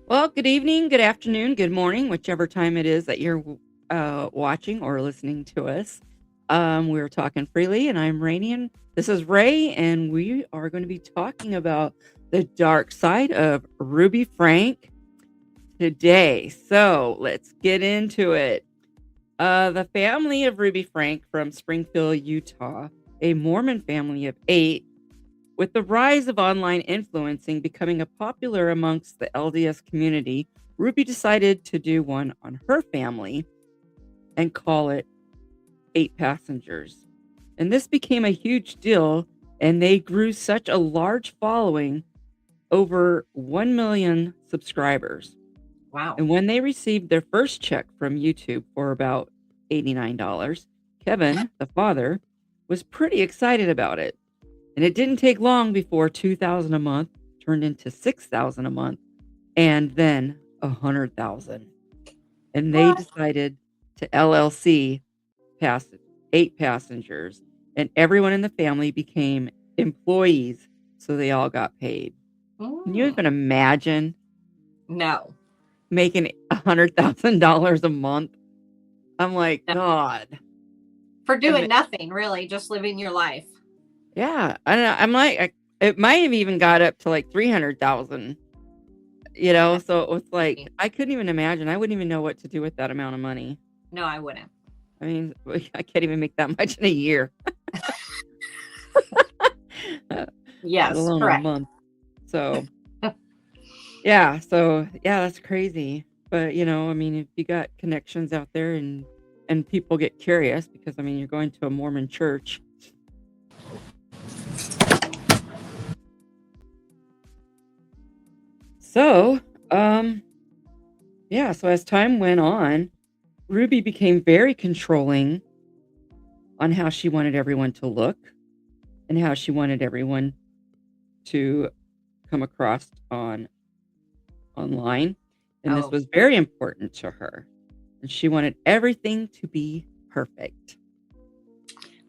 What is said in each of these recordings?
Well, good evening, good afternoon, good morning, whichever time it is that you're watching or listening to us. We're talking freely, and I'm Rainey, and this is Ray, and we are going to be talking about the dark side of Ruby Frank today. So let's get into it. The family of Ruby Frank from Springfield, Utah, a Mormon family of 8, with the rise of online influencing becoming a popular amongst the LDS community, Ruby decided to do one on her family and call it 8 Passengers. And this became a huge deal, and they grew such a large following, over 1 million subscribers. Wow. And when they received their first check from YouTube for about $89, Kevin, the father, was pretty excited about it. And it didn't take long before 2,000 a month turned into 6,000 a month and then 100,000. And they What? decided to LLC pass 8 Passengers, and everyone in the family became employees, so they all got paid. Can you even Mm, imagine no. making $100,000 a month? I'm like, No. God. For I doing mean, nothing, really, just living your life. yeah, I don't know. I'm like, it might have even got up to like 300,000. No, So it was like, I couldn't even imagine. I wouldn't even know what to do with that amount of money. no, I wouldn't. I mean, I can't even make that much in a year, let Yes, alone a correct. month. So, yeah, that's crazy. But, I mean, if you got connections out there and people get curious because I mean, you're going to a Mormon church. So, yeah, so as time went on, Ruby became very controlling on how she wanted everyone to look and how she wanted everyone to come across online, and this Oh, was very important to her, and she wanted everything to be perfect.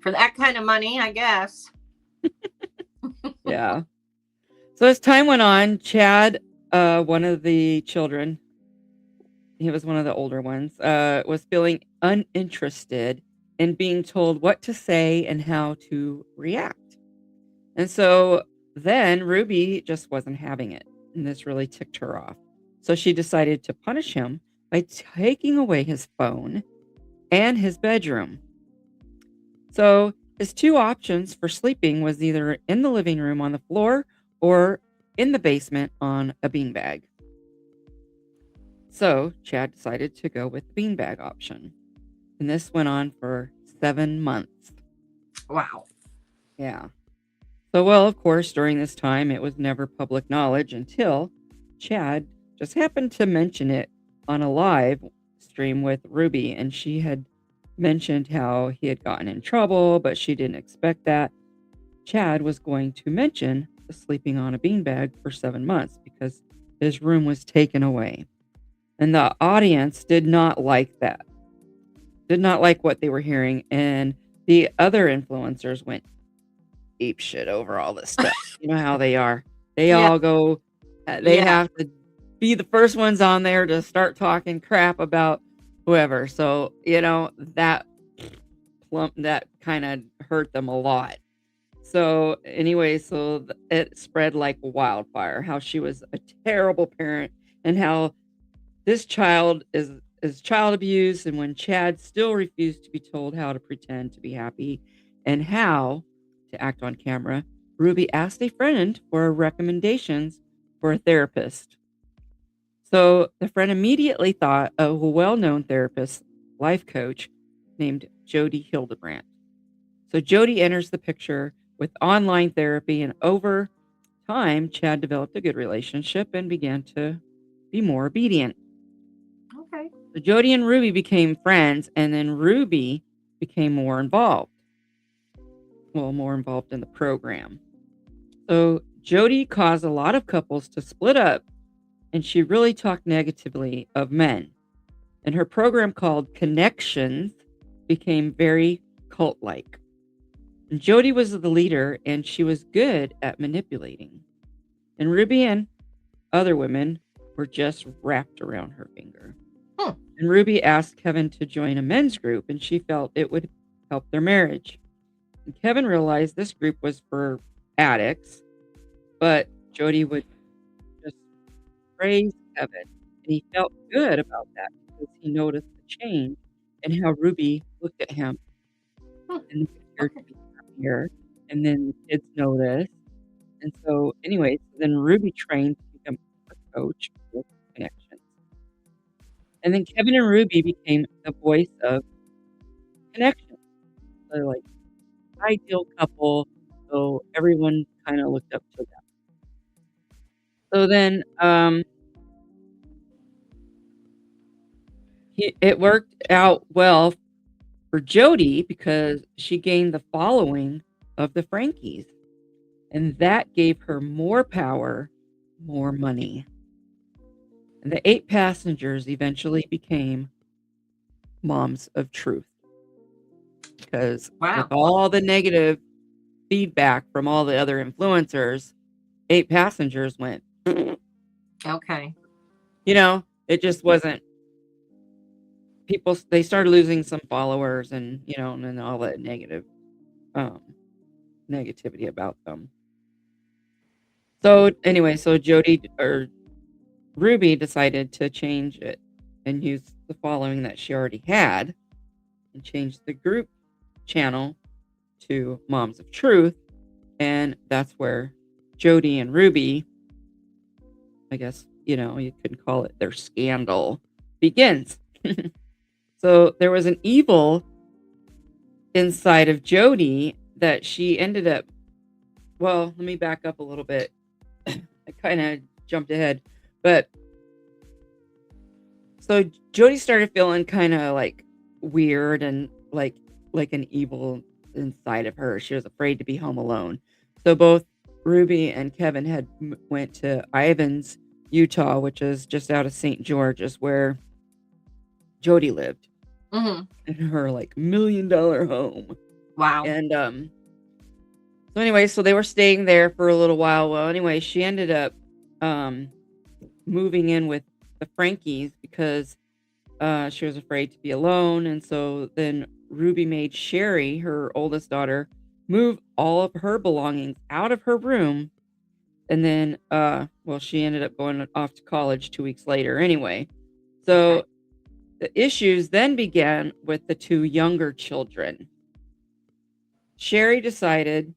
for that kind of money, I guess. Yeah. So as time went on, Chad, one of the children, he was one of the older ones, was feeling uninterested in being told what to say and how to react. And so then Ruby just wasn't having it, and this really ticked her off. So she decided to punish him by taking away his phone and his bedroom. So his two options for sleeping was either in the living room on the floor or in the basement on a beanbag. So Chad decided to go with the beanbag option. And this went on for 7 months. Wow. Yeah. So, well, of course, during this time, it was never public knowledge until Chad just happened to mention it on a live stream with Ruby. And she had mentioned how he had gotten in trouble, but she didn't expect that Chad was going to mention the sleeping on a beanbag for 7 months because his room was taken away. And the audience did not like that, did not like what they were hearing. And the other influencers went ape shit over all this stuff. You know how they are. They Yeah, all go, they yeah, have to be the first ones on there to start talking crap about whoever. So, that kind of hurt them a lot. So, anyway, it spread like wildfire how she was a terrible parent and how this child is child abuse, and when Chad still refused to be told how to pretend to be happy and how to act on camera, Ruby asked a friend for recommendations for a therapist. So the friend immediately thought of a well-known therapist, life coach named Jodi Hildebrandt. So Jodi enters the picture with online therapy, and over time, Chad developed a good relationship and began to be more obedient. okay. So Jody and Ruby became friends, and then Ruby became more involved. Well, more involved in the program. So Jody caused a lot of couples to split up, and she really talked negatively of men. And her program called Connections became very cult like. Jody was the leader, and she was good at manipulating. And Ruby and other women were just wrapped around her finger. Hmm. And Ruby asked Kevin to join a men's group, and she felt it would help their marriage. And Kevin realized this group was for addicts, but Jodi would just praise Kevin, and he felt good about that because he noticed the change in how Ruby looked at him, Hmm. and he appeared to be happier. And then the kids noticed. And so, anyway, then Ruby trained to become a coach with connections. And then Kevin and Ruby became the voice of connection. They're like ideal couple, so everyone kind of looked up to them. So then, it worked out well for Jodi because she gained the following of the Frankies, and that gave her more power, more money. And the 8 passengers eventually became moms of truth because with Wow. all the negative feedback from all the other influencers, 8 passengers went, Okay. it just wasn't people. They started losing some followers and, and then all that um, negativity about them. So anyway, so Jodi or Ruby decided to change it and use the following that she already had and change the group channel to Moms of Truth. And that's where Jodi and Ruby, I guess, you could call it their scandal, begins. So there was an evil inside of Jodi that she ended up, well, let me back up a little bit. I kind of jumped ahead. But so Jodi started feeling kind of like weird and like an evil inside of her. She was afraid to be home alone. So both Ruby and Kevin had went to Ivins, Utah, which is just out of St. George's, where Jodi lived Mm-hmm. in her like $1 million home. Wow. And so anyway, so they were staying there for a little while. Well, anyway, she ended up moving in with the Frankies because she was afraid to be alone. And so then Ruby made Sherry, her oldest daughter, move all of her belongings out of her room. And then, well, she ended up going off to college 2 weeks later anyway. So Okay. the issues then began with the 2 younger children. Sherry decided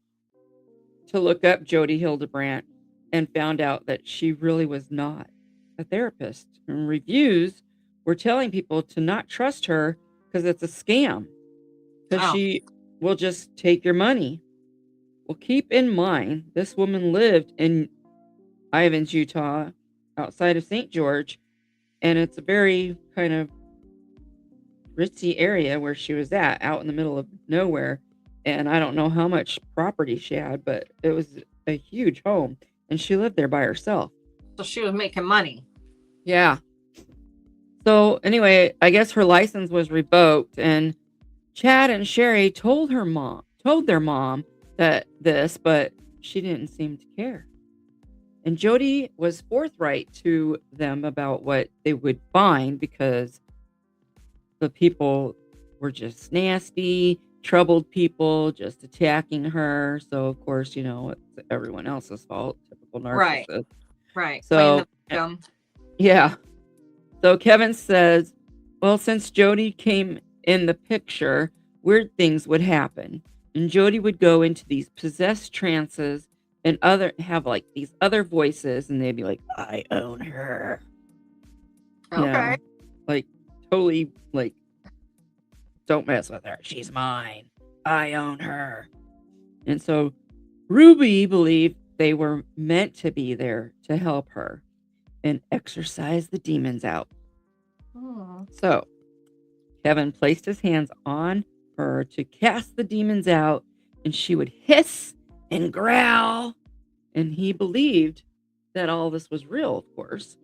to look up Jodi Hildebrandt and found out that she really was not a therapist. And reviews were telling people to not trust her because it's a scam, because Oh. she will just take your money. Well, keep in mind, this woman lived in Ivins, Utah, outside of St. George, and it's a very kind of ritzy area where she was at, out in the middle of nowhere. And I don't know how much property she had, but it was a huge home, and she lived there by herself. So she was making money. Yeah. So anyway, I guess her license was revoked, and Chad and Sherry told their mom that but she didn't seem to care. And Jodi was forthright to them about what they would find because the people were just nasty, troubled people, just attacking her. So of course, it's everyone else's fault, typical Right. narcissist. Right. Playing So the victim. yeah. So Kevin says, well, since Jodi came in the picture, weird things would happen. And Jodi would go into these possessed trances and have like these other voices, and they'd be like, I own her. Okay. Like totally like, don't mess with her. She's mine. I own her. And so Ruby believed they were meant to be there to help her and exorcise the demons out. Hmm. So Kevin placed his hands on her to cast the demons out, and she would hiss and growl. And he believed that all this was real, of course.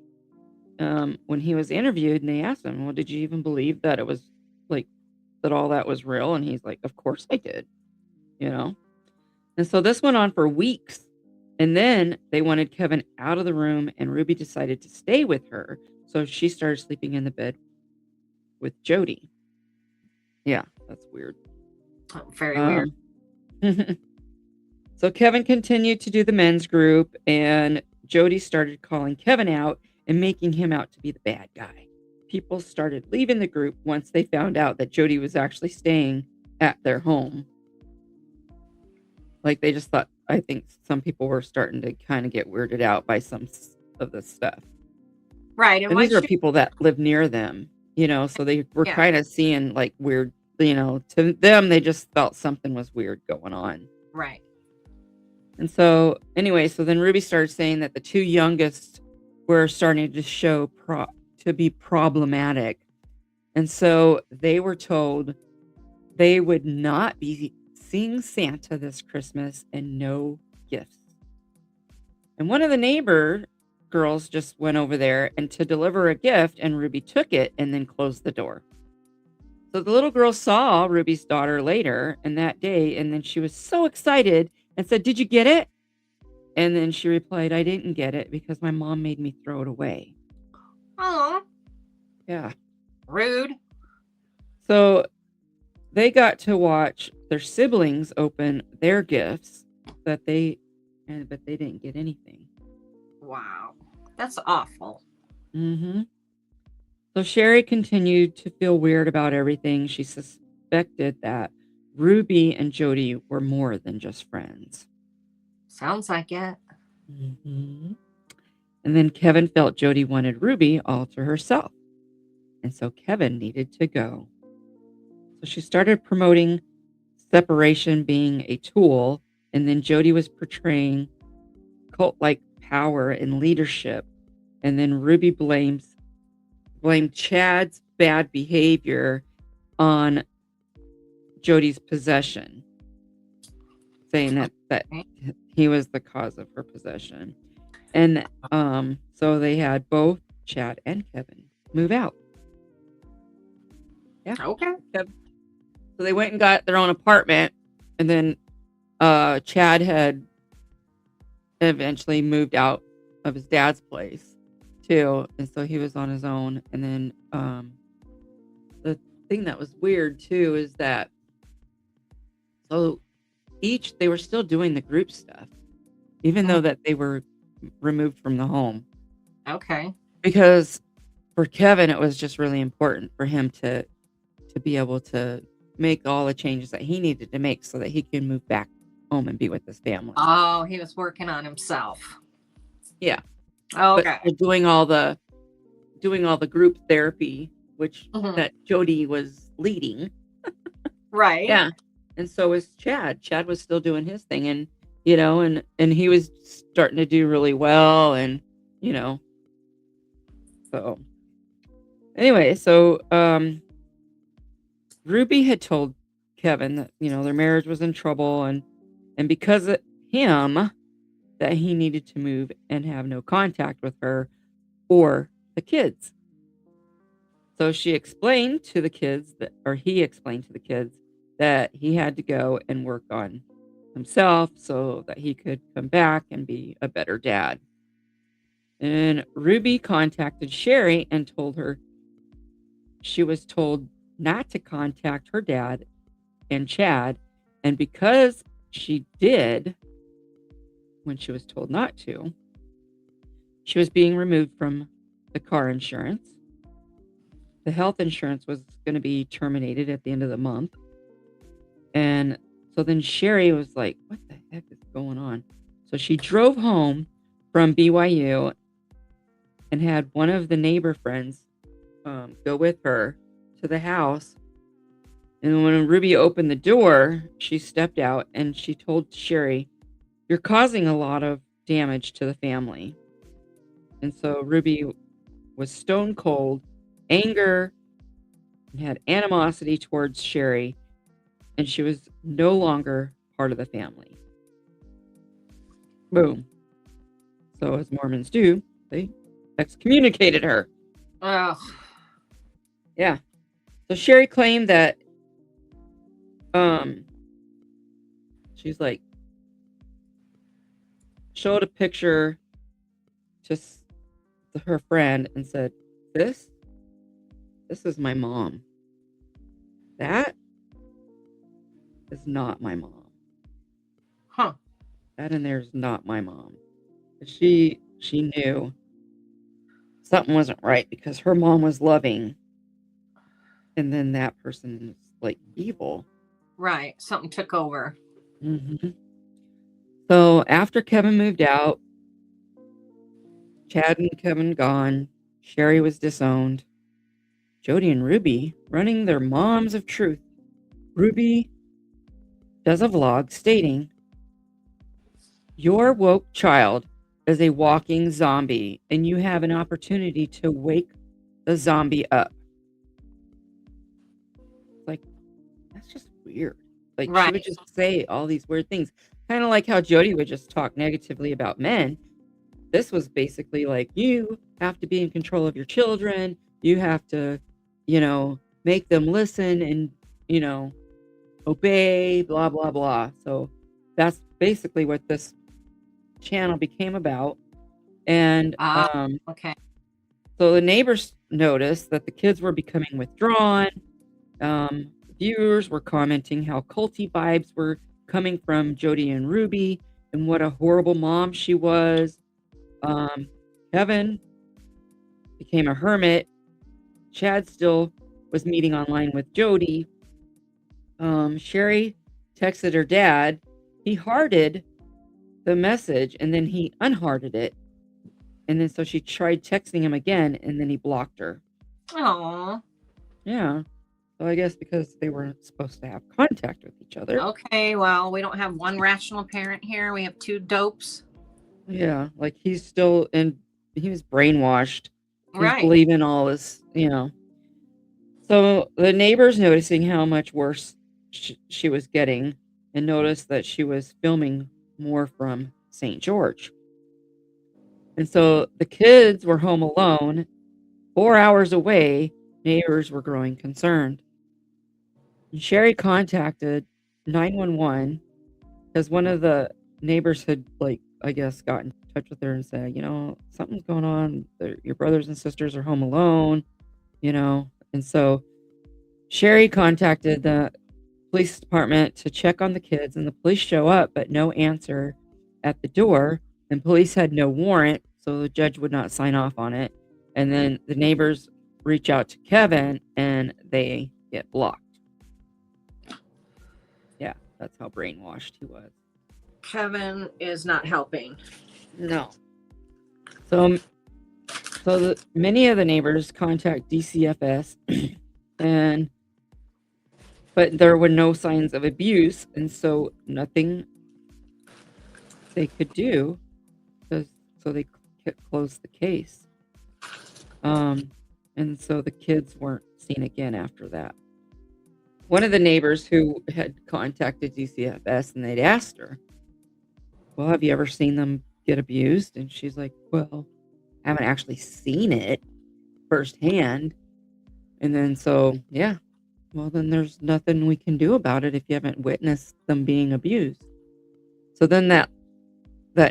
When he was interviewed and they asked him, well, did you even believe that it was like that all that was real? And he's like, of course I did, And so this went on for weeks. And then they wanted Kevin out of the room, and Ruby decided to stay with her. So she started sleeping in the bed with Jodi. Yeah, that's weird. Very weird. So Kevin continued to do the men's group, and Jodi started calling Kevin out and making him out to be the bad guy. People started leaving the group once they found out that Jodi was actually staying at their home. Like, they just thought, I think some people were starting to kind of get weirded out by some of this stuff. Right. And these are people that live near them, so they were kind of seeing like weird, to them, they just felt something was weird going on. Right. And so anyway, so then Ruby started saying that the two youngest were starting to show to be problematic. And so they were told they would not be seeing Santa this Christmas and no gifts. And one of the neighbor girls just went over there and to deliver a gift, and Ruby took it and then closed the door. So the little girl saw Ruby's daughter later and that day, and then she was so excited and said, "Did you get it?" And then she replied, "I didn't get it because my mom made me throw it away." Oh. Yeah. Rude. So they got to watch their siblings open their gifts but they didn't get anything. Wow. That's awful. Mm-hmm. So Sherry continued to feel weird about everything. She suspected that Ruby and Jodi were more than just friends. Sounds like it. Mm-hmm. And then Kevin felt Jodi wanted Ruby all to herself. And so Kevin needed to go. So she started promoting separation being a tool. And then Jodi was portraying cult-like power and leadership. And then Ruby blamed Chad's bad behavior on Jodi's possession, saying that he was the cause of her possession. And so they had both Chad and Kevin move out. Yeah. Okay. So they went and got their own apartment, and then Chad had eventually moved out of his dad's place too, and so he was on his own. And then the thing that was weird too is that they were still doing the group stuff, even though that they were removed from the home. Okay. Because for Kevin, it was just really important for him to be able to make all the changes that he needed to make so that he can move back home and be with his family. Oh, he was working on himself. Yeah. Okay. But doing all the group therapy, which that Jodi was leading. Right. Yeah. And so was Chad. Chad was still doing his thing, and and he was starting to do really well, and so anyway, so Ruby had told Kevin that their marriage was in trouble, and because of him that he needed to move and have no contact with her or the kids. So she explained to the kids he explained to the kids that he had to go and work on himself so that he could come back and be a better dad. And Ruby contacted Sherry and told her she was told not to contact her dad and Chad. And because she did, when she was told not to, she was being removed from the car insurance. The health insurance was going to be terminated at the end of the month. And so then Sherry was like, what the heck is going on? So she drove home from BYU and had one of the neighbor friends go with her to the house. And when Ruby opened the door, she stepped out and she told Sherry, "You're causing a lot of damage to the family." And so Ruby was stone cold, anger, and had animosity towards Sherry, and she was no longer part of the family. Boom. So as Mormons do, they excommunicated her. Oh. Yeah. So Sherry claimed that she's like, showed a picture to her friend and said, this is my mom. That is not my mom. Huh. That in there is not my mom. She knew something wasn't right because her mom was loving, and then that person is like evil. Right. Something took over. Mm-hmm. So after Kevin moved out, Chad and Kevin gone, Sherry was disowned. Jodi and Ruby running their Moms of Truth. Ruby does a vlog stating, "Your woke child is a walking zombie, and you have an opportunity to wake the zombie up." Like, that's just weird. Like, she would Right. just say all these weird things. Kind of like how Jodi would just talk negatively about men. This was basically like, you have to be in control of your children. You have to, make them listen and, obey, blah, blah, blah. So that's basically what this channel became about. And Okay. so the neighbors noticed that the kids were becoming withdrawn. Viewers were commenting how culty vibes were coming from Jodi and Ruby and what a horrible mom she was. Kevin became a hermit. Chad still was meeting online with Jodi. Sherry texted her dad. He hearted the message and then he unhearted it. And then so she tried texting him again and then he blocked her. Oh. Yeah. So I guess because they weren't supposed to have contact with each other. Okay. Well, we don't have one rational parent here. We have two dopes. Yeah. Like he was brainwashed. He's Right. believing all this, So the neighbors noticing how much worse she was getting and noticed that she was filming more from St. George. And so the kids were home alone, 4 hours away. Neighbors were growing concerned. And Sherry contacted 911 because one of the neighbors had, I guess, got in touch with her and said, something's going on. Your brothers and sisters are home alone, And so Sherry contacted the police department to check on the kids, and the police show up, but no answer at the door. And police had no warrant, so the judge would not sign off on it. And then the neighbors reach out to Kevin, and they get blocked. Yeah, that's how brainwashed he was. Kevin is not helping. No. So many of the neighbors contact DCFS, but there were no signs of abuse, and so nothing they could do, so they closed the case. And so the kids weren't seen again after that. One of the neighbors who had contacted DCFS, and they'd asked her, "Well, have you ever seen them get abused?" And she's like, "Well, I haven't actually seen it firsthand." And then so, yeah, well, then there's nothing we can do about it if you haven't witnessed them being abused. So then that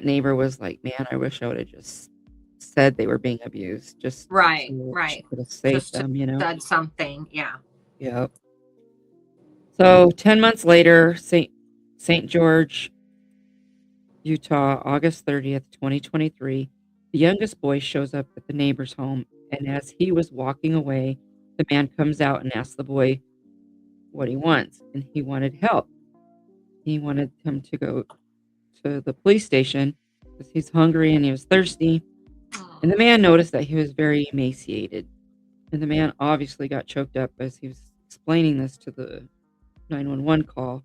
neighbor was like, "Man, I wish I would have just said they were being abused." Just Right. so Right. she could have saved Just them, said something. Yeah. Yep. So 10 months later, St. George, Utah, August 30th, 2023, the youngest boy shows up at the neighbor's home, and as he was walking away, the man comes out and asks the boy what he wants, and he wanted help. He wanted him to go to the police station because he's hungry and he was thirsty. And the man noticed that he was very emaciated. And the man obviously got choked up as he was explaining this to the 911 call.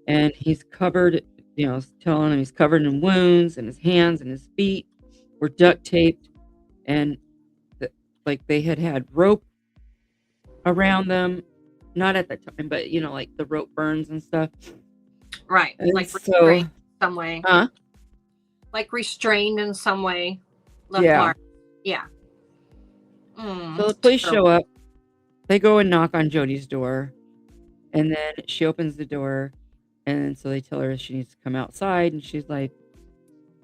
And he's covered, telling him he's covered in wounds, and his hands and his feet were duct taped. And they had rope around them. Not at the time, but, like the rope burns and stuff. Right. And like so, restrained in some way. Huh? Like restrained in some way. Left Yeah. mark. Yeah. So the police show up. They go and knock on Jodi's door. And then she opens the door. And so they tell her she needs to come outside. And she's like,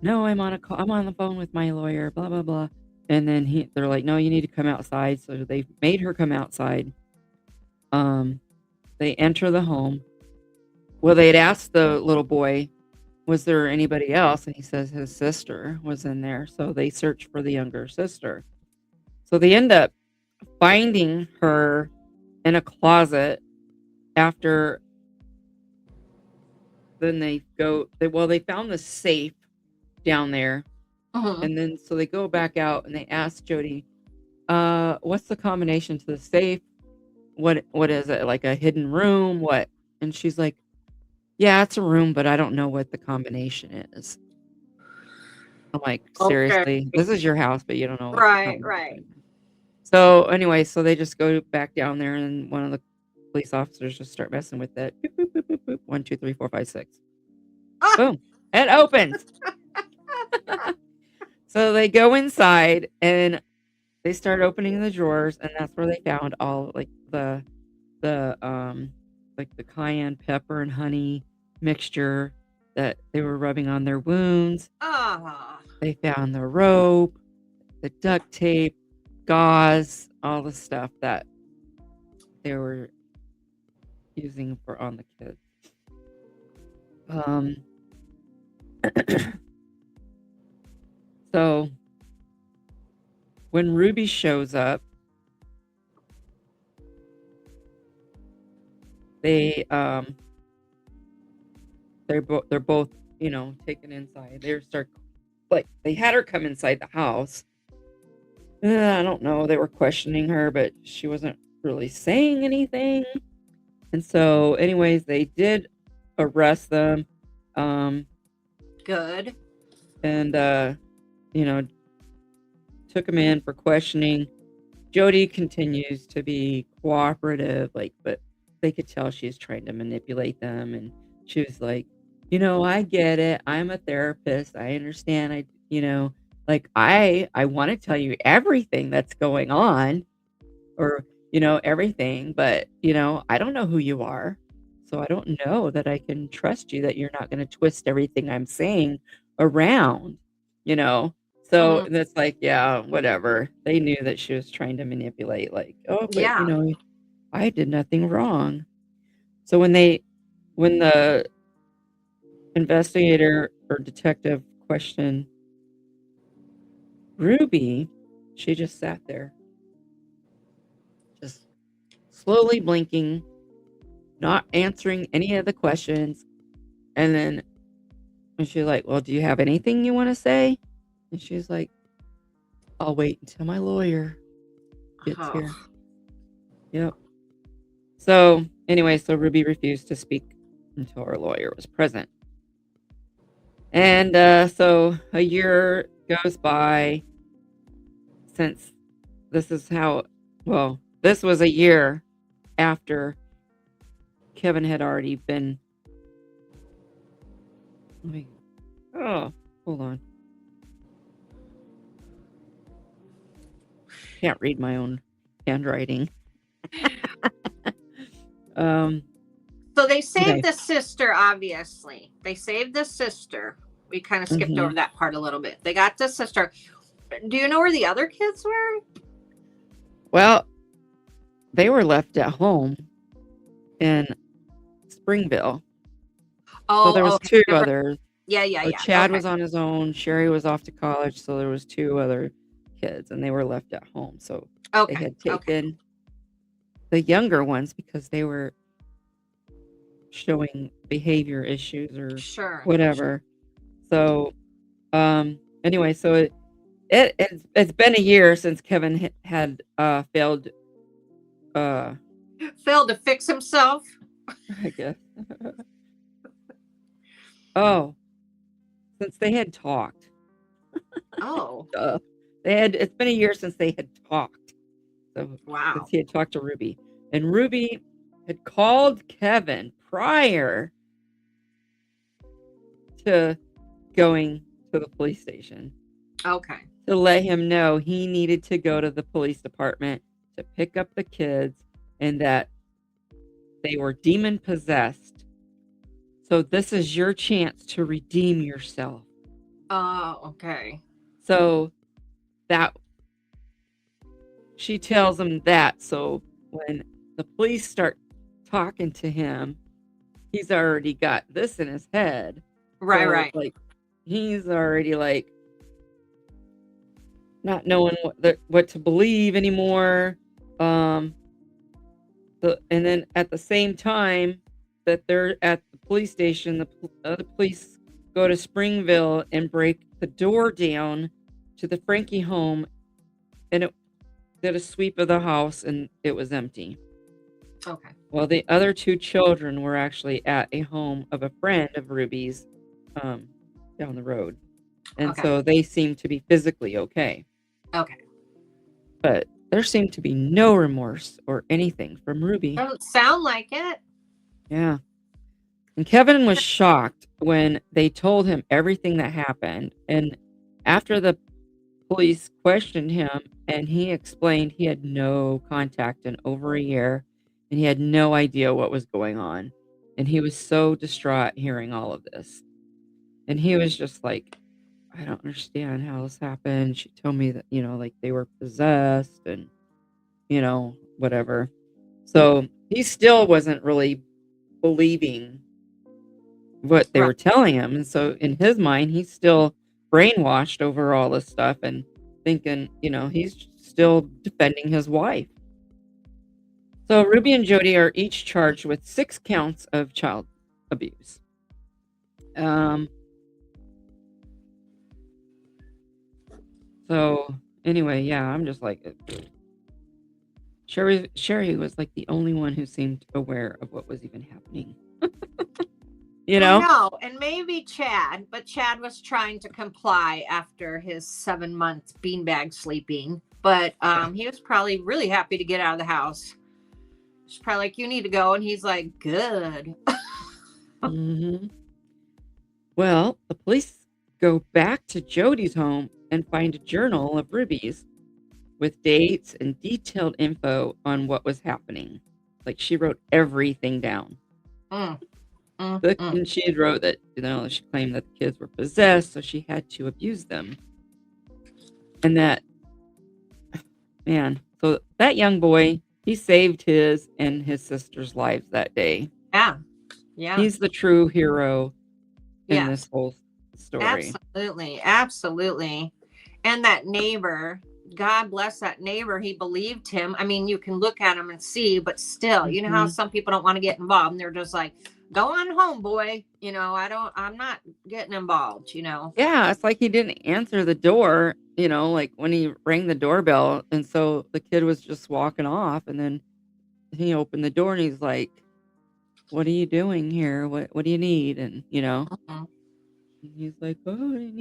no, I'm on a call. I'm on the phone with my lawyer, blah, blah, blah. And then they're like, no, you need to come outside. So they made her come outside. They enter the home. Well, they'd asked the little boy, was there anybody else? And he says his sister was in there. So they search for the younger sister. So they end up finding her in a closet after. Then they found the safe down there. Mhm. And then so they go back out and they ask Jodi, what's the combination to the safe? What is it? Like a hidden room? What? And she's like, yeah, it's a room, but I don't know what the combination is. I'm like, Okay. seriously, this is your house, but you don't know what the Right. combination is. So anyway, so they just go back down there and one of the police officers just start messing with it. Boop, boop, boop, boop, boop. 1, 2, 3, 4, 5, 6. Ah! Boom. It opens. So they go inside and they start opening the drawers, and that's where they found all like the like the cayenne pepper and honey mixture that they were rubbing on their wounds. Ah. They found the rope, the duct tape, gauze, all the stuff that they were using for on the kids. So when Ruby shows up, they're both, taken inside. They had her come inside the house. I don't know. They were questioning her, but she wasn't really saying anything. And so, anyways, they did arrest them. Good. And took them in for questioning. Jodi continues to be cooperative, but they could tell she's trying to manipulate them. And she was like, I get it. I'm a therapist. I understand. I want to tell you everything that's going on or, everything, but, I don't know who you are. So I don't know that I can trust you that you're not going to twist everything I'm saying around, you know? So Mhm. that's like, yeah, whatever. They knew that she was trying to manipulate, like, oh, but, Yeah. I did nothing wrong. So when the investigator or detective questioned Ruby, she just sat there, just slowly blinking, not answering any of the questions. And then when she's like, well, do you have anything you want to say? And she's like, I'll wait until my lawyer gets Oh. here. Yep. So anyway, so Ruby refused to speak until her lawyer was present. And so a year goes by since this was a year after Kevin had already been. Hold on. Can't read my own handwriting. So they saved Okay. the sister, obviously. They saved the sister. We kind of skipped over that part a little bit. They got the sister. Do you know where the other kids were? Well, they were left at home in Springville. Oh, So there was okay. two others. Yeah. Chad Okay. was on his own. Sherry was off to college, so there was two other kids, and they were left at home. So they had taken the younger ones because they were showing behavior issues or whatever. So anyway, so it's been a year since Kevin had failed to fix himself, I guess. Oh, since they had talked. Oh. It's been a year since they had talked. So Wow. since he had talked to Ruby. And Ruby had called Kevin prior to going to the police station. Okay. To let him know he needed to go to the police department to pick up the kids and that they were demon possessed. So this is your chance to redeem yourself. Oh, okay. So that she tells him that. So when the police start talking to him, he's already got this in his head. Right, So right. like he's already like not knowing what to believe anymore. Um and then at the same time that they're at the police station, the police go to Springville and break the door down to the Frankie home, and it did a sweep of the house, and it was empty. Okay. Well, the other two children were actually at a home of a friend of Ruby's, um, down the road, and Okay. so they seemed to be physically okay. Okay. But there seemed to be no remorse or anything from Ruby. Doesn't sound like it. Yeah. And Kevin was shocked when they told him everything that happened. And after the police questioned him and he explained he had no contact in over a year and he had no idea what was going on. And he was so distraught hearing all of this. And he was just like, I don't understand how this happened. She told me that, like they were possessed and, whatever. So he still wasn't really believing what they Right. were telling him. And so in his mind, he's still brainwashed over all this stuff and thinking, he's still defending his wife. So Ruby and Jodi are each charged with 6 counts of child abuse. So anyway, yeah, I'm just like Sherry was like the only one who seemed aware of what was even happening. I know, and maybe Chad, but Chad was trying to comply after his 7-month beanbag sleeping. But he was probably really happy to get out of the house. She's probably like, you need to go. And he's like, good. Mm-hmm. Well, the police go back to Jodi's home and find a journal of Ruby's with dates and detailed info on what was happening. Like she wrote everything down. And she had wrote that, she claimed that the kids were possessed, so she had to abuse them. And that, man, so that young boy, he saved his and his sister's lives that day. Yeah. Yeah. He's the true hero in this whole story. Absolutely. Absolutely. And that neighbor, God bless that neighbor. He believed him. I mean, you can look at him and see, but still, you know how some people don't want to get involved and they're just like, go on home, boy. I'm not getting involved, Yeah, it's like he didn't answer the door, like when he rang the doorbell. And so the kid was just walking off and then he opened the door and he's like, what are you doing here? What do you need? And, and he's like, oh,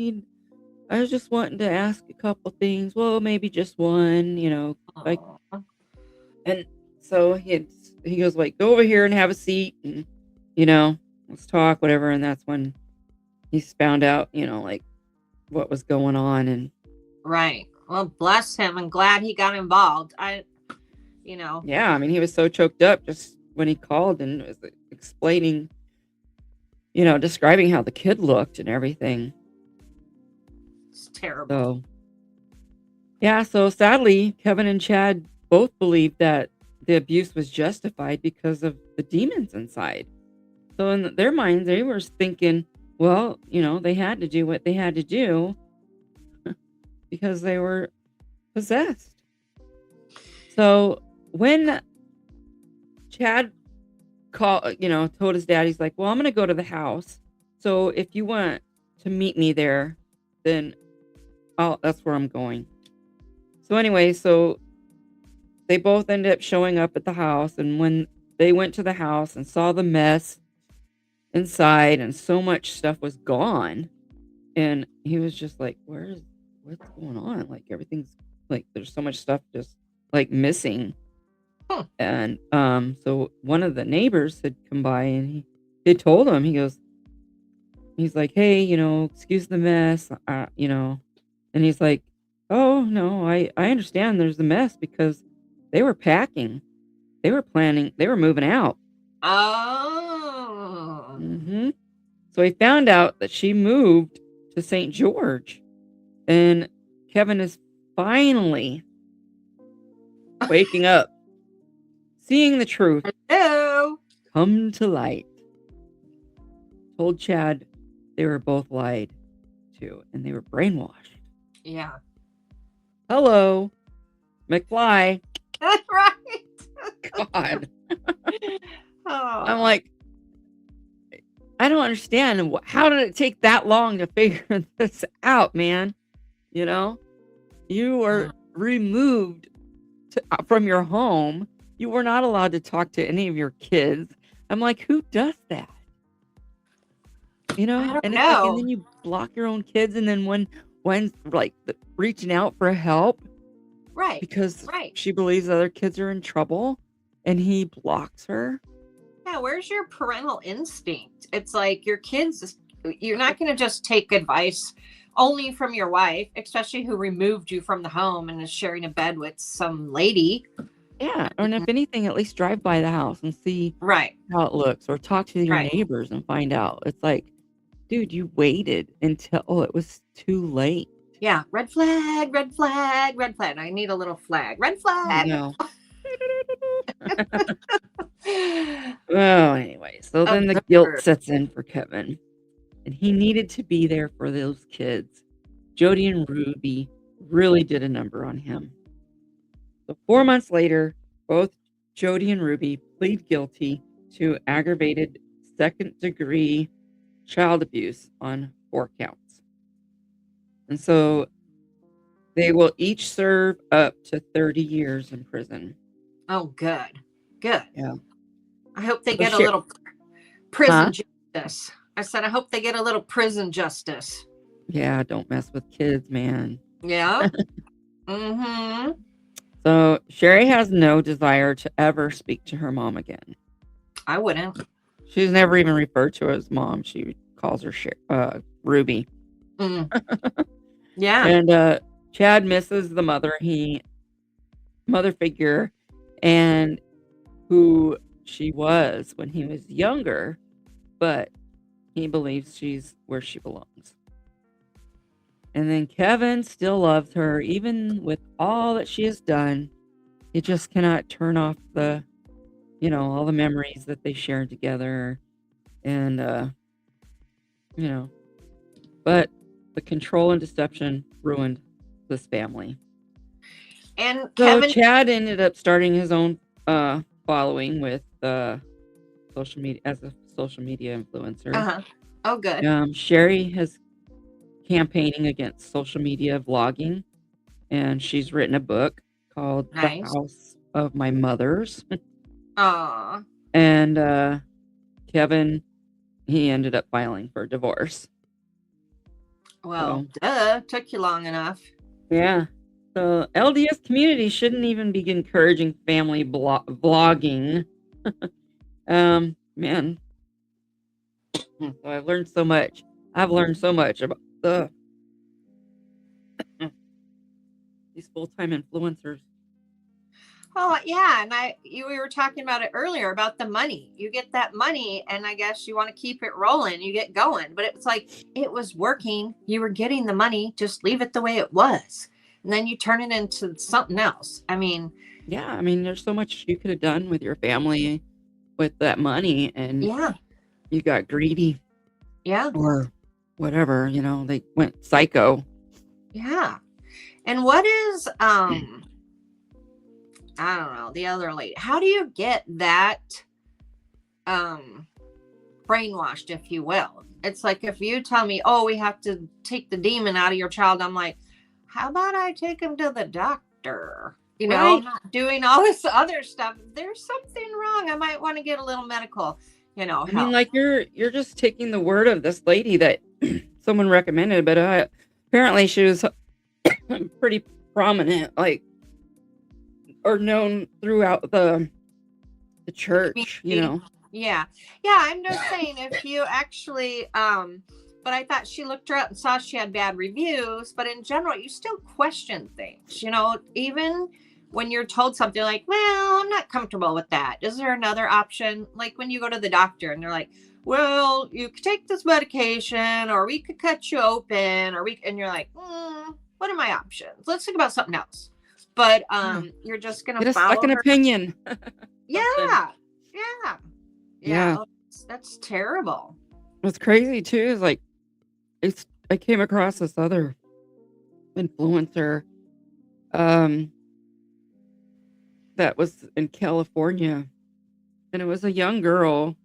I was just wanting to ask a couple things. Well, maybe just one, like, and so he goes like, go over here and have a seat and, let's talk, whatever. And that's when he's found out, like what was going on. And right. Well, bless him. I'm glad he got involved. Yeah, I mean, he was so choked up just when he called and was explaining, describing how the kid looked and everything. It's terrible. So, yeah, so sadly, Kevin and Chad both believed that the abuse was justified because of the demons inside. So in their minds, they were thinking, well, they had to do what they had to do because they were possessed. So when Chad told his dad, he's like, well, I'm going to go to the house. So if you want to meet me there, then that's where I'm going. So anyway, so they both ended up showing up at the house. And when they went to the house and saw the mess inside and so much stuff was gone, and he was just like, what's going on? Like everything's like, there's so much stuff just like missing. And so one of the neighbors had come by and he told him, he's like, hey, excuse the mess, and he's like, oh no, I understand there's a mess because they were packing, they were planning, they were moving out. Oh. So he found out that she moved to St. George. And Kevin is finally waking up, seeing the truth come to light. Told Chad they were both lied to and they were brainwashed. Yeah. Hello, McFly. That's right. God. Oh. I'm like, I don't understand. How did it take that long to figure this out, man? You know, you were removed from your home. You were not allowed to talk to any of your kids. I'm like, who does that? You know, I don't and know. it's like, and then you block your own kids, and then when like reaching out for help, right? Because she believes other kids are in trouble, and he blocks her. Yeah, where's your parental instinct? It's like your kids. You're not going to just take advice only from your wife, especially who removed you from the home and is sharing a bed with some lady. Yeah, and if anything, at least drive by the house and see how it looks, or talk to your neighbors and find out. It's like, dude, you waited until it was too late. Yeah, red flag, red flag, red flag. I need a little flag. Red flag. No. Well, anyway, so then the guilt sets in for Kevin, and he needed to be there for those kids. Jodi and Ruby really did a number on him. So 4 months later, both Jodi and Ruby plead guilty to aggravated second-degree child abuse on 4 counts. And so they will each serve up to 30 years in prison. Oh, good. Good. Yeah. I hope they get a little prison justice. I said, I hope they get a little prison justice. Yeah, don't mess with kids, man. Yeah. Mm-hmm. So Sherry has no desire to ever speak to her mom again. I wouldn't. She's never even referred to her as mom. She calls her Ruby. Yeah. And Chad misses the mother figure and who she was when he was younger, but he believes she's where she belongs. And then Kevin still loves her, even with all that she has done. He just cannot turn off all the memories that they shared together. And, but the control and deception ruined this family. And so Chad ended up starting his own following with social media as a social media influencer. Oh, good. Sherry has campaigning against social media vlogging, and she's written a book called The House of My Mothers. Aww. And Kevin, he ended up filing for divorce. Well, took you long enough. Yeah. So LDS community shouldn't even be encouraging family vlogging. Man. So I've learned so much. I've learned so much about these full-time influencers. Oh, yeah. And we were talking about it earlier about the money. You get that money, and I guess you want to keep it rolling. You get going. But it's like, it was working. You were getting the money. Just leave it the way it was. And then you turn it into something else. I mean. Yeah. I mean, there's so much you could have done with your family with that money. And you got greedy. Yeah. Or whatever, they went psycho. Yeah. And what is, I don't know, the other lady, how do you get that, brainwashed, if you will? It's like, if you tell me, oh, we have to take the demon out of your child, I'm like, how about I take him to the doctor? I'm not doing all this other stuff. If there's something wrong, I might want to get a little medical, help. I mean, like you're just taking the word of this lady that someone recommended, but apparently she was pretty prominent, or known throughout the church, Yeah. I'm just saying, if you actually, but I thought she looked her up and saw she had bad reviews, but in general, you still question things, even when you're told something like, well, I'm not comfortable with that. Is there another option? Like when you go to the doctor and they're like, well, you could take this medication, or we could cut you open, and you're like, what are my options? Let's think about something else. But Yeah. you're just gonna Get a follow second her. opinion. Yeah, Something. yeah, yeah. Yeah. Oh, that's terrible. What's crazy too is like I came across this other influencer um that was in California, and it was a young girl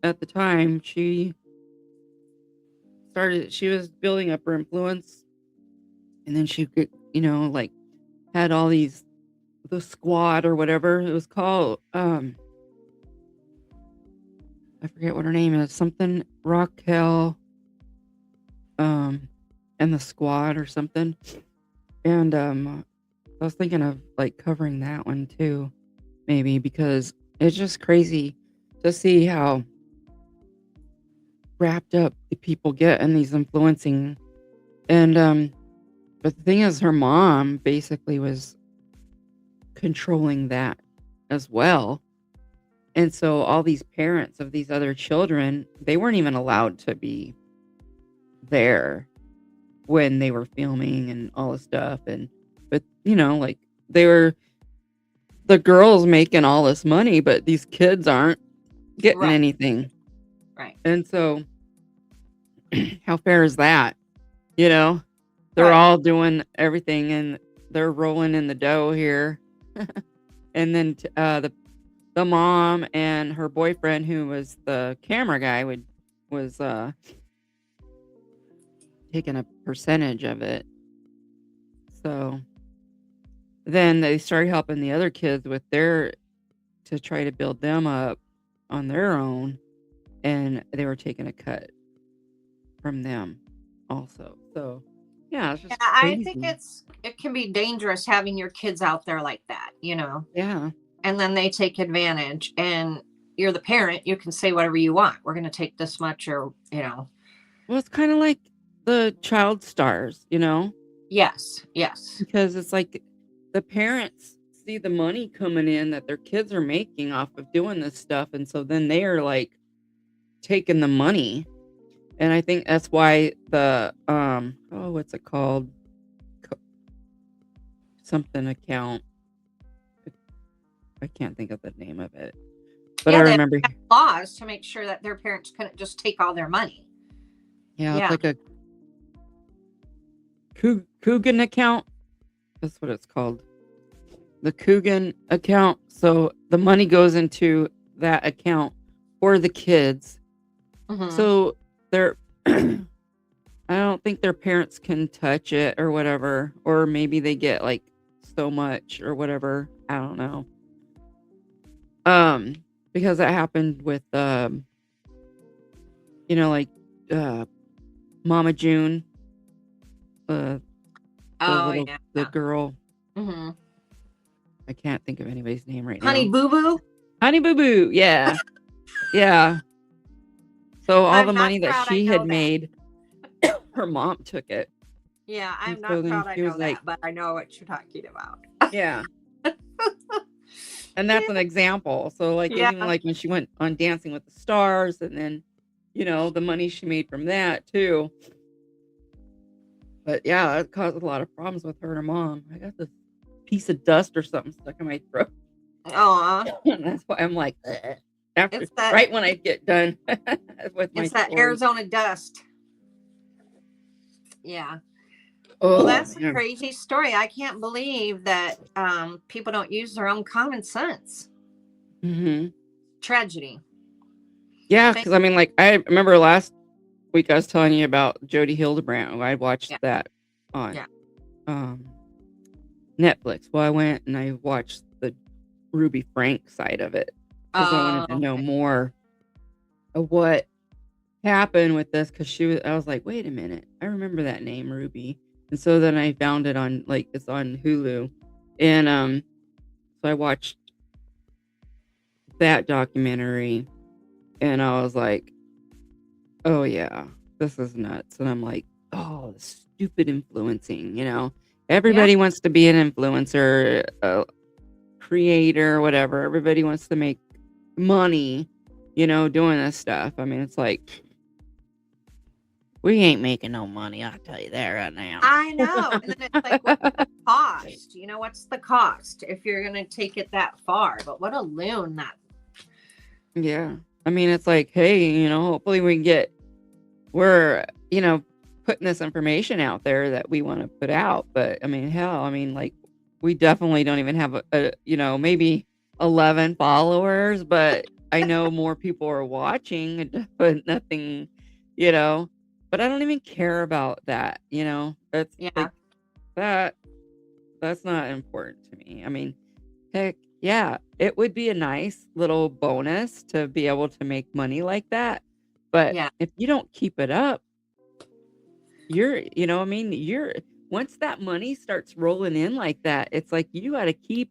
at the time. She was building up her influence, and then she could, like had all these the squad or whatever it was called. I forget what her name is. Something Raquel and the squad or something. And I was thinking of like covering that one too, maybe, because it's just crazy to see how wrapped up the people get in these influencing. And but the thing is, her mom basically was controlling that as well. And so all these parents of these other children, they weren't even allowed to be there when they were filming and all this stuff. But like they were the girls making all this money, but these kids aren't getting Right. anything. Right. And so how fair is that? They're Right. all doing everything and they're rolling in the dough here. And then the mom and her boyfriend, who was the camera guy, was taking a percentage of it. So then they started helping the other kids with to try to build them up on their own, and they were taking a cut from them also. So yeah, it's Yeah, just I think crazy. it can be dangerous having your kids out there like that, Yeah. and then they take advantage, and you're the parent, you can say whatever you want. We're going to take this much, or, Well, it's kind of like the child stars, yes, yes. because it's like the parents see the money coming in that their kids are making off of doing this stuff, and so then they are like taking the money. And I think that's why the what's it called? Co- Something account. I can't think of the name of it. But I Yeah, they remember, have laws to make sure that their parents couldn't just take all their money. yeah, it's Yeah. like a Coogan account. That's what it's called. The Coogan account. So the money goes into that account for the kids. Hmm. So they're I don't think their parents can touch it or whatever, or maybe they get like so much or whatever. I don't know. Because that happened with like uh Mama June, uh Oh, yeah. the girl. Hmm. I can't think of anybody's name right Honey now. Boo Boo. Honey Boo Boo, yeah. Yeah. So all I'm the not money that proud I she know had that. made, her mom took it. Yeah, And I'm so not then proud I she was know like, that, but I know what you're talking about. yeah. And that's an example. So like Yeah. even like when she went on Dancing with the Stars, and then the money she made from that too. But yeah, it caused a lot of problems with her and her mom. I got this piece of dust or something stuck in my throat. Oh, And that's why I'm like, "Ugh," after it's that right when I get done with my it's that story. Arizona dust. Yeah. Well, Oh that's a man. crazy story. I can't believe that people don't use their own common sense. Hmm. Tragedy. Yeah, Thank- because I mean, like I remember last week I was telling you about Jodi Hildebrandt. I watched yeah. that on Yeah. um, Netflix. Well, I went and I watched the Ruby Frank side of it because I wanted to know Okay. more of what happened with this. Because I was like, wait a minute, I remember that name, Ruby. And so then I found it on it's on Hulu, and so I watched that documentary, and I was like, oh yeah, this is nuts. And I'm like, oh, stupid influencing. Yeah. Everybody wants to be an influencer, a creator, whatever. Everybody wants to make money, doing this stuff. I mean, it's like we ain't making no money. I'll tell you that right now. I know. And then it's like, what's the cost? What's the cost if you're going to take it that far? But what a loon that. Yeah. I mean, it's like, hey, hopefully we're putting this information out there that we want to put out. But I mean, hell, I mean, like, we definitely don't even have maybe 11 followers, but I know more people are watching, but nothing, but I don't even care about that. That's like that's not important to me. I mean, heck, yeah, it would be a nice little bonus to be able to make money like that. But if you don't keep it up, you're once that money starts rolling in like that, it's like you got to keep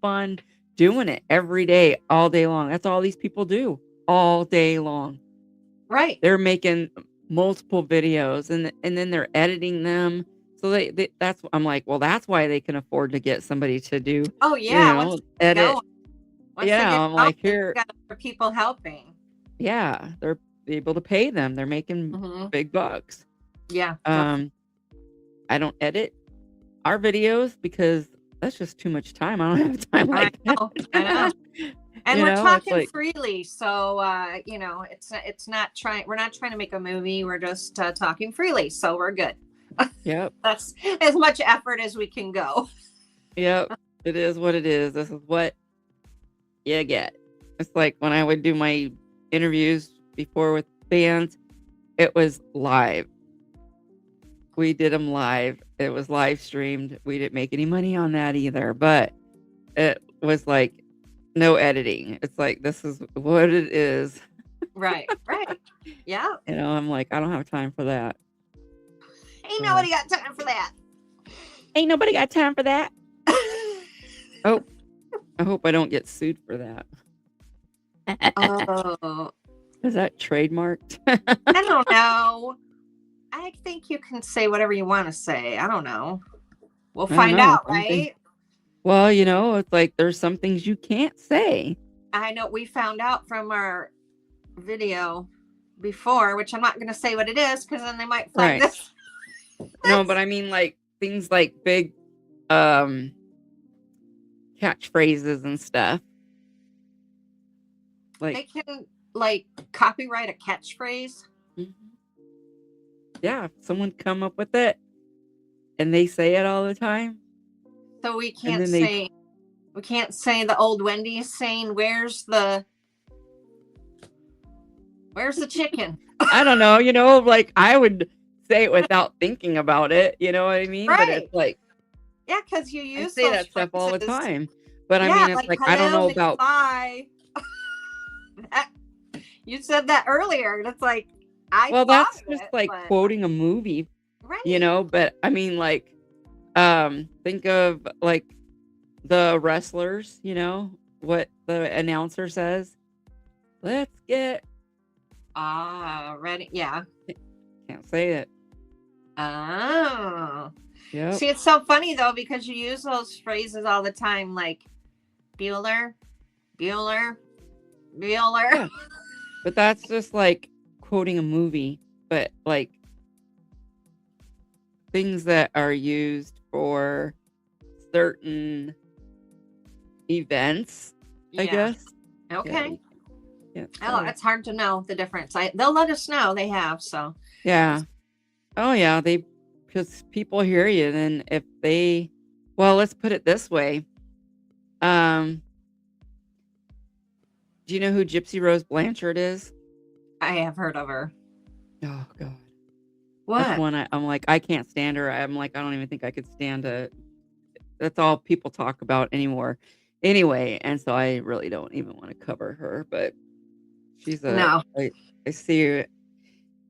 on doing it every day, all day long. That's all these people do all day long. Right. They're making multiple videos and then they're editing them. So that's I'm like, well, that's why they can afford to get somebody to do, edit. I'm like, here, for people helping. Yeah, they're able to pay them. They're making big bucks. Yeah. I don't edit our videos because that's just too much time. I don't have time like that. I know. And we're talking freely, so it's not we're not trying to make a movie. We're just talking freely, so we're good. Yep. That's as much effort as we can go. Yep. It is what it is. This is what you get. It's like when I would do my interviews before with bands, it was live. We did them live. It was live streamed. We didn't make any money on that either, but it was like no editing. It's like, this is what it is. Right. Yeah. I'm like, I don't have time for that. Ain't nobody got time for that. Ain't nobody got time for that. Oh, I hope I don't get sued for that. Oh. Is that trademarked? I don't know. I think you can say whatever you want to say. I don't know. We'll find out, right? Well, it's like there's some things you can't say. I know we found out from our video before, which I'm not going to say what it is because then they might flag this. No, but I mean like things like big catchphrases and stuff. Like they can copyright a catchphrase. Mm-hmm. Yeah, someone come up with it and they say it all the time. So we can't say the old Wendy's saying, where's the chicken? I don't know, like I would say it without thinking about it, you know what I mean? Right. But it's like, yeah, because you use I say that stuff all the time. But I mean, it's like I don't know about. You said that earlier. That's like that's just like quoting a movie, right? But I mean, like, think of like the wrestlers. What the announcer says. Let's get ready. Yeah, can't say it. Oh, yeah. See, it's so funny though because you use those phrases all the time, like Bueller. Yeah. But that's just like quoting a movie, but like things that are used for certain events, I guess. Okay. Yeah. It's hard to know the difference. They'll let us know. They have, so. Yeah. Oh yeah, because people hear you. Then if let's put it this way. Do you know who Gypsy Rose Blanchard is? I have heard of her. Oh God. What? That's one I'm like, I can't stand her. I'm like, I don't even think I could stand it. That's all people talk about anymore. Anyway, and so I really don't even want to cover her, but she's I see her.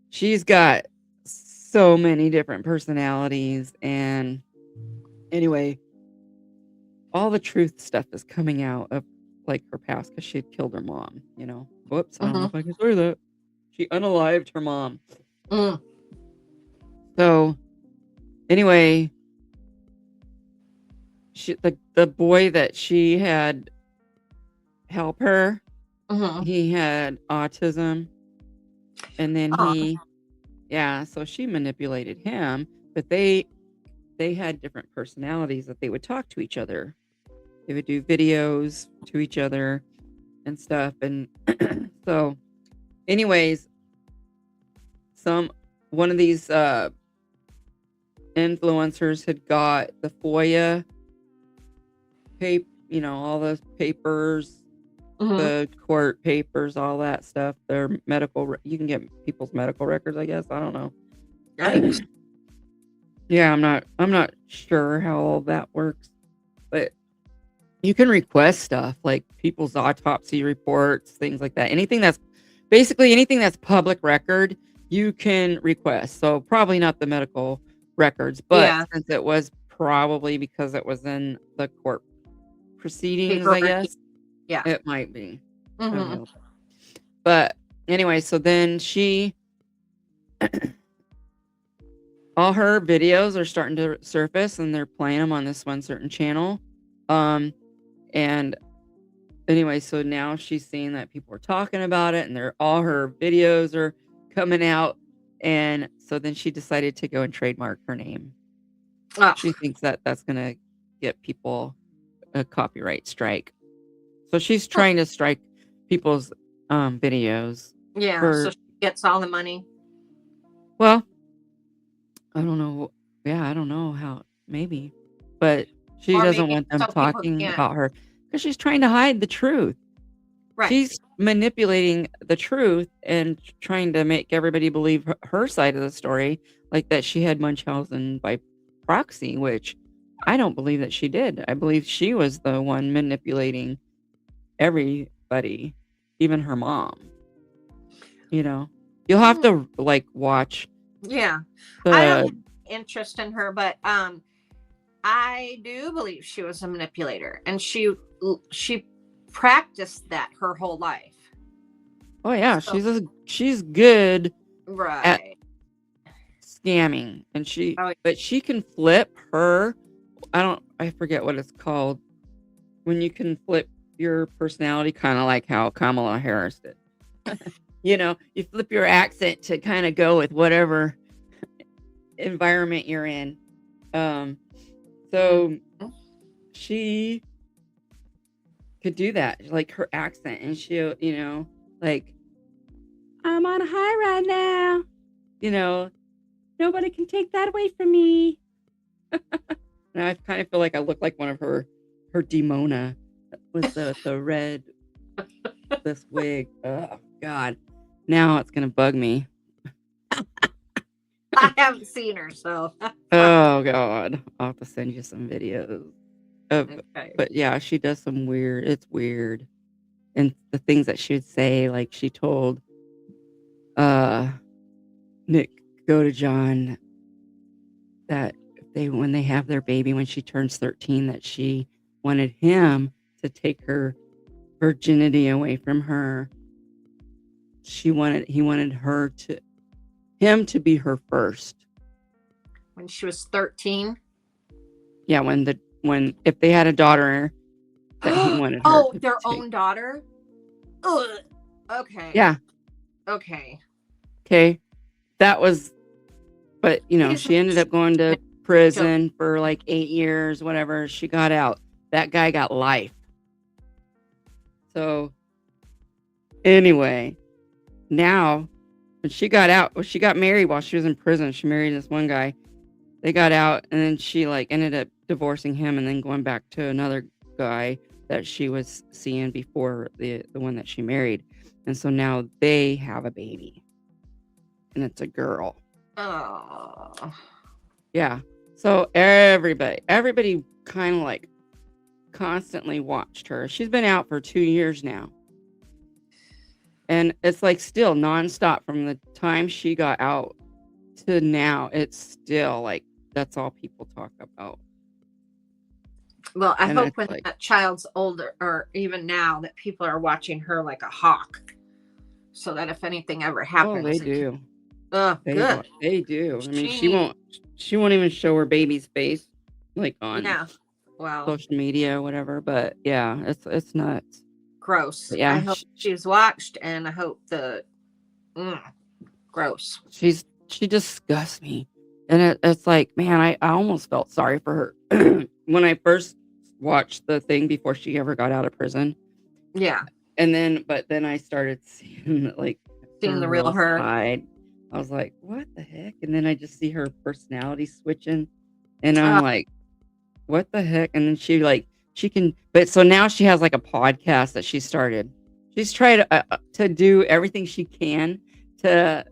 She's got so many different personalities, and anyway, all the truth stuff is coming out of like her past because she had killed her mom. Whoops, I don't know if I can say that. She unalived her mom. So anyway, the boy that she had help her, Mm-hmm. He had autism, and then Oh, so she manipulated him, but they had different personalities that they would talk to each other. They would do videos to each other and stuff. And so, anyways, one of these influencers had got the FOIA all those papers, mm-hmm. the court papers, all that stuff. Their you can get people's medical records, I guess. I don't know. Yikes. Yeah, I'm not sure how all that works, but you can request stuff like people's autopsy reports, things like that. Anything that's public record, you can request. So probably not the medical records, but since it was probably because it was in the court proceedings, I guess. Yeah. It might be. Mm-hmm. But anyway, so then all her videos are starting to surface, and they're playing them on this one certain channel. And anyway, so now she's seeing that people are talking about it, and all her videos are coming out. And so then she decided to go and trademark her name. Oh. She thinks that that's going to get people a copyright strike. So she's trying to strike people's videos. Yeah, so she gets all the money. Well, I don't know. Yeah, I don't know how. Maybe. But she doesn't want them talking about her because she's trying to hide the truth. Right. She's manipulating the truth and trying to make everybody believe her side of the story, like that she had Munchausen by proxy, which I don't believe that she did. I believe she was the one manipulating everybody, even her mom. You'll have to watch. Yeah. I don't have interest in her, but I do believe she was a manipulator, and she practiced that her whole life. Oh yeah, so, she's good at scamming, and but she can flip her. I forget what it's called when you can flip your personality, kind of like how Kamala Harris did. You flip your accent to kind of go with whatever environment you're in. So she could do that, like her accent, and she'll, like, I'm on a high right now. Nobody can take that away from me. And I kind of feel like I look like one of her Demona with the red, this wig. Oh God. Now it's gonna bug me. I haven't seen her, so. Oh God, I'll have to send you some videos. Okay. But yeah, she does some weird. It's weird, and the things that she would say, like she told Nick Godejohn that when they have their baby, when she turns 13, that she wanted him to take her virginity away from her. He wanted him to be her first. When she was 13? Yeah, if they had a daughter that he wanted her to their own daughter? Ugh. Okay. Yeah. Okay. That was, but she ended up going to prison for like 8 years, whatever. She got out. That guy got life. So anyway, now when she got out, she got married while she was in prison. She married this one guy. They got out, and then she ended up divorcing him and then going back to another guy that she was seeing before the one that she married. And so now they have a baby, and it's a girl. Oh. Yeah. So everybody kind of constantly watched her. She's been out for 2 years now. And it's still nonstop from the time she got out to now. It's still that's all people talk about. Well, I hope when that child's older, or even now, that people are watching her like a hawk, so that if anything ever happens, they do. Good. They do. I mean, she won't even show her baby's face on social media or whatever. But yeah, it's nuts. Gross. But yeah, I hope she's watched, and I hope gross. she disgusts me. And it's like, man, I almost felt sorry for her when I first watched the thing before she ever got out of prison. Yeah. But then I started seeing seeing the real her. Side. I was like, what the heck? And then I just see her personality switching, and I'm like, what the heck? And then she can, but so now she has like a podcast that she started. She's tried to do everything she can to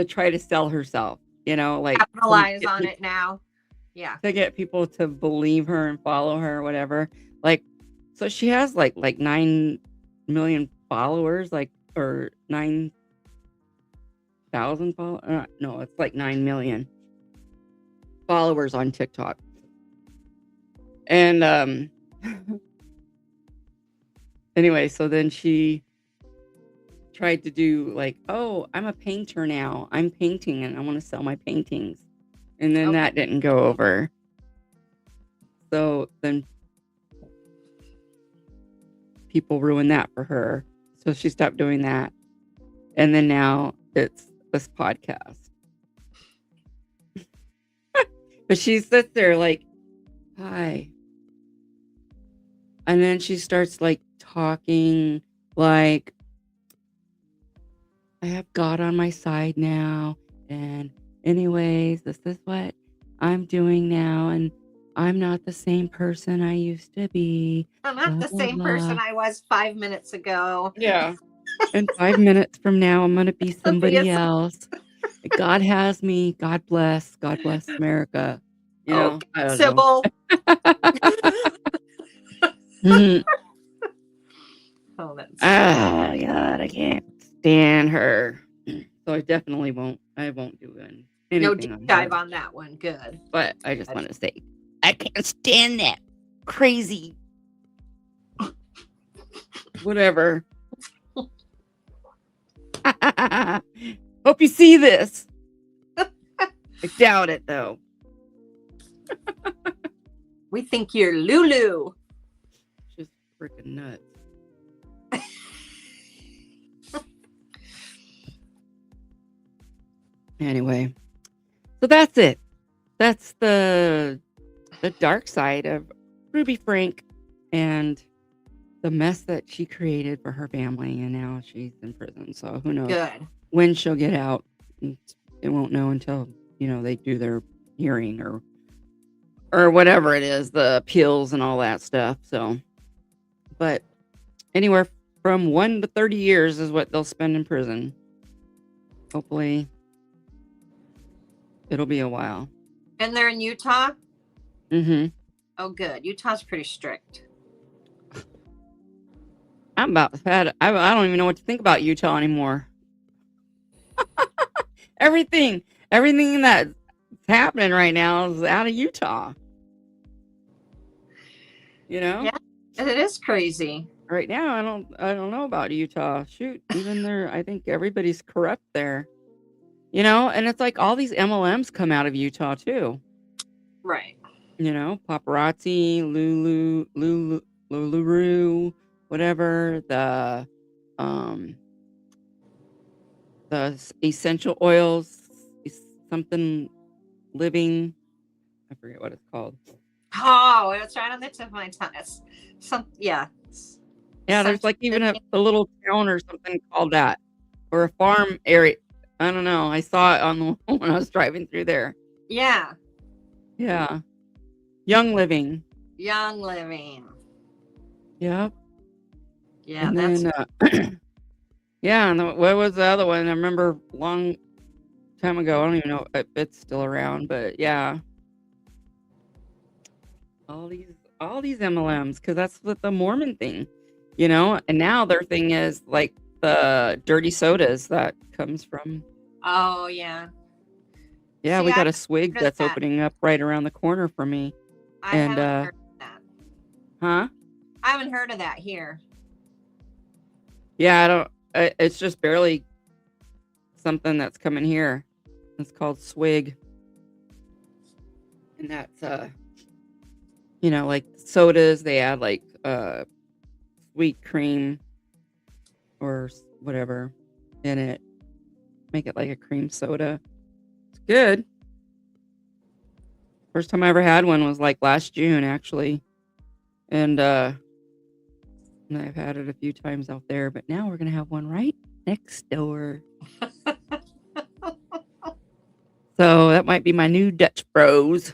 try to sell herself, like capitalize on it now. Yeah. To get people to believe her and follow her or whatever. Like, so she has like 9 million followers, or 9,000 followers. No, it's like 9 million followers on TikTok. And anyway, so then she tried to do like, oh, I'm a painter now. I'm painting and I want to sell my paintings. And then that didn't go over. So then people ruined that for her. So she stopped doing that. And then now it's this podcast. But she sits there like, hi. And then she starts like talking like, I have God on my side now. And anyways, this is what I'm doing now. And I'm not the same person I used to be. I'm not the same person I was 5 minutes ago. Yeah. And 5 minutes from now, I'm going to be somebody else. God has me. God bless. God bless America. I don't Sybil. know. Oh, that's God, I can't stand her. So I definitely won't. I won't do anything. No deep dive on that one. Good. But I just want to say, I can't stand that crazy whatever. Hope you see this. I doubt it though. We think you're Lulu. Just freaking nuts. Anyway, so that's it. That's the dark side of Ruby Frank and the mess that she created for her family, and now she's in prison. So who knows when she'll get out? They won't know until they do their hearing or whatever it is, the appeals and all that stuff. So, but anywhere from 1 to 30 years is what they'll spend in prison. Hopefully, it'll be a while. And they're in Utah? Mm-hmm. Oh, good. Utah's pretty strict. I'm about fed. I don't even know what to think about Utah anymore. Everything that's happening right now is out of Utah. Yeah, it is crazy. Right now, I don't know about Utah. Shoot, even there, I think everybody's corrupt there. And it's like all these MLMs come out of Utah too. Right. Paparazzi, Lulu, whatever, the essential oils, something living. I forget what it's called. Oh, it's right on the tip of my tongue. It's yeah, there's like even a little town or something called that, or a farm area. I don't know. I saw it when I was driving through there. Yeah. Yeah. Young Living. Yep. Yeah, and that's then, yeah, and what was the other one? I remember a long time ago. I don't even know if it's still around, but yeah. All these MLMs, because that's what the Mormon thing, and now their thing is like the dirty sodas that comes from. Oh yeah. Yeah, we got a swig that's opening up right around the corner for me. I haven't heard of that. Huh? I haven't heard of that here. Yeah, I don't. It's just barely something that's coming here. It's called Swig, and that's like sodas. They add like sweet cream or whatever in it. Make it like a cream soda. It's good. First time I ever had one was like last June, actually. And I've had it a few times out there, but now we're going to have one right next door. So that might be my new Dutch Bros.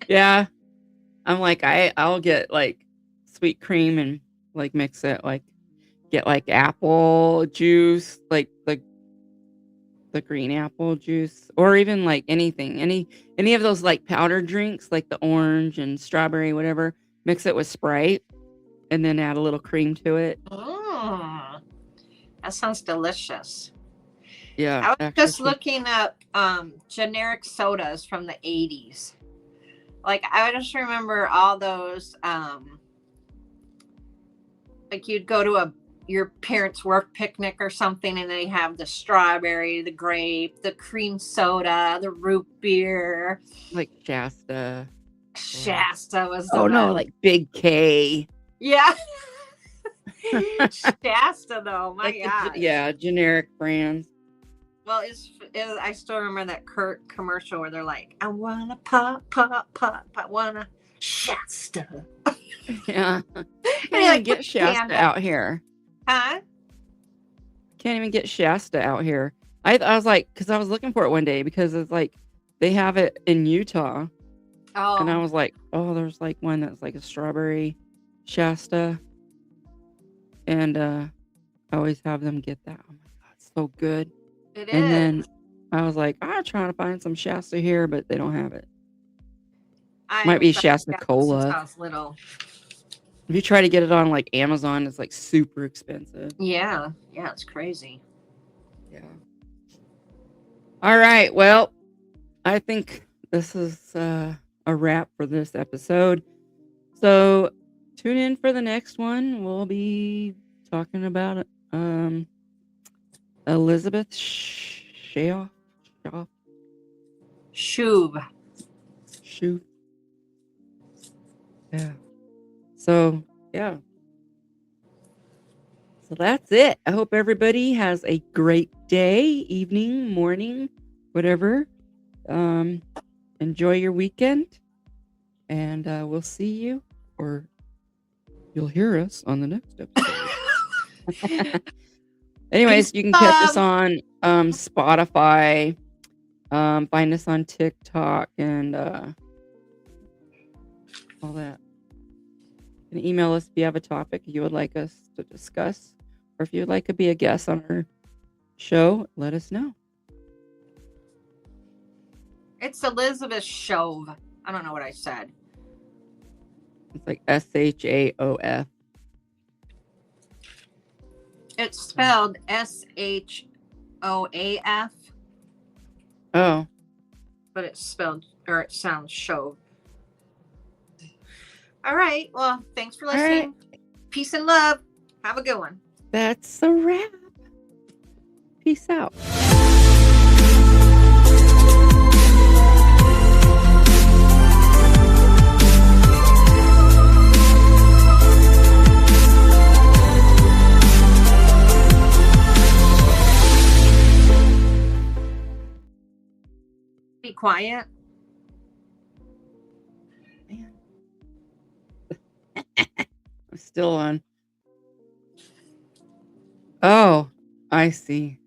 Yeah. I'm like, I'll get like sweet cream and like mix it, like get like apple juice, like the green apple juice, or even like anything, any of those like powdered drinks, like the orange and strawberry, whatever, mix it with Sprite and then add a little cream to it. That sounds delicious. Yeah. I was actually just looking up generic sodas from the 80s. Like, I just remember all those, like you'd go to your parents' work picnic or something, and they have the strawberry, the grape, the cream soda, the root beer. Like Shasta. Shasta was the Oh one. no, like Big K. Yeah. Shasta, though, my like God. Yeah, generic brands. Well, I still remember that commercial where they're like, I wanna pop, pop, pop, I wanna Shasta. Yeah. Can't And even like, get Shasta out here. Huh? Can't even get Shasta out here. I was like, because I was looking for it one day because it's like they have it in Utah. Oh. And I was like, oh, there's like one that's like a strawberry Shasta. And I always have them get that. Oh my God, it's so good. It And is. then I was like, I'm trying to find some Shasta here, but they don't have it. Might be Shasta Cola. Since I was little. If you try to get it on like Amazon, it's like super expensive. Yeah, it's crazy. Yeah. All right. Well, I think this is a wrap for this episode. So tune in for the next one. We'll be talking about Elizabeth Shue. Yeah. So, yeah. So that's it. I hope everybody has a great day, evening, morning, whatever. Enjoy your weekend. And we'll see you, or you'll hear us on the next episode. Anyways, you can catch us on Spotify. Find us on TikTok and all that. You can email us if you have a topic you would like us to discuss, or if you would like to be a guest on our show, let us know. It's Elizabeth Shove. I don't know what I said. It's like SHAOF. It's spelled SHOAF. Oh. But it's spelled, or it sounds Shove. All right. Well, thanks for listening. Right. Peace and love. Have a good one. That's a wrap. Peace out. Be quiet. Man. I'm still on. Oh, I see.